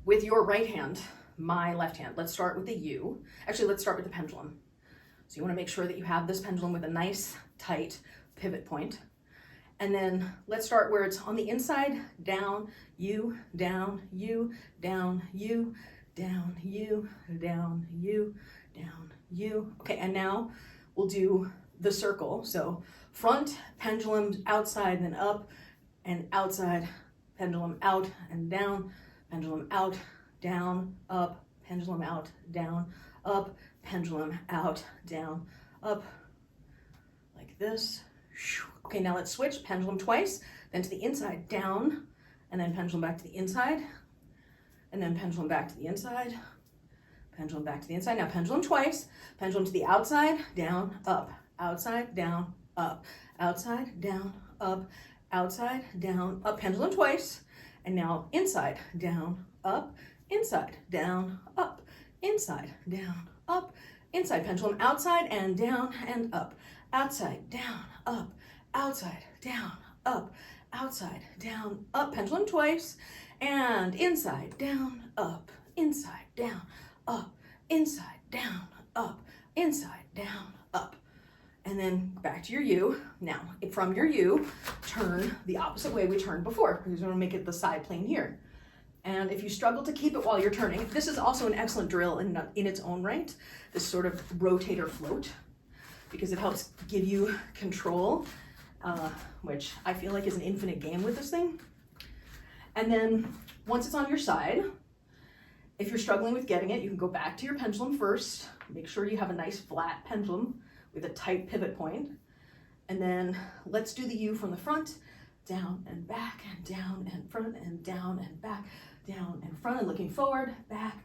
with your right hand, my left hand. Let's start with the U. Actually, let's start with the pendulum. So you want to make sure that you have this pendulum with a nice, tight pivot point. And then let's start where it's on the inside, down, U, down, U, down, U, down, U, down, U, down, U. Okay, and now we'll do the circle. So front, pendulum outside, then up and outside, pendulum out and down, pendulum out, down, up, pendulum out, down, up, pendulum out, down, up, like this. Okay, now let's switch, pendulum twice, then to the inside, down, and then pendulum back to the inside, and then pendulum back to the inside, pendulum back to the inside. Now pendulum twice, pendulum to the outside, down, up, outside, down, up, outside, down, up, outside, down, up, pendulum twice, and now inside, down, up, inside, down, up, inside, down, up, inside, pendulum outside and down and up, outside, down, up, outside, down, up, outside, down, up, pendulum twice, and inside, down, up, inside, down, up, inside, down, up, inside, down, up. And then back to your U. Now, from your U, turn the opposite way we turned before, because we want to make it the side plane here. And if you struggle to keep it while you're turning, this is also an excellent drill in its own right, this sort of rotator float, because it helps give you control, which I feel like is an infinite game with this thing. And then once it's on your side, if you're struggling with getting it, you can go back to your pendulum first. Make sure you have a nice flat pendulum with a tight pivot point. And then let's do the U from the front, down and back and down and front and down and back, down and front and looking forward, back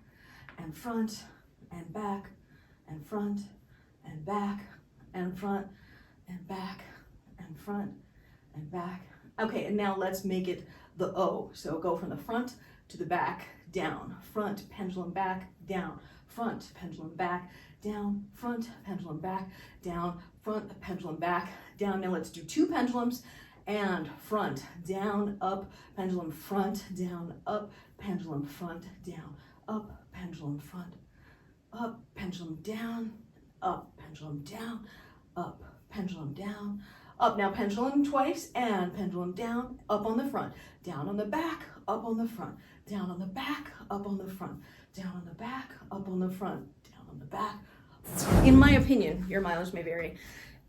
and front and back and front and back and front and back and front and back. Okay, and now let's make it the O. So go from the front to the back, down, front, pendulum back, down, front, pendulum back, down, front, pendulum back, down, front, pendulum back, down. Now let's do two pendulums, and front, down, up, pendulum front, down, up, pendulum front, down, up, pendulum front, up, pendulum down, up, pendulum down, up, pendulum down, up. Now pendulum twice, and pendulum down, up on the front, down on the back, up on the front, down on the back, up on the front, down on the back, up on the front, down on the back. In my opinion, your mileage may vary,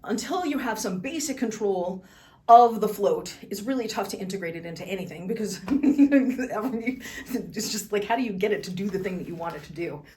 until you have some basic control of the float, it's really tough to integrate it into anything, because it's just like, how do you get it to do the thing that you want it to do?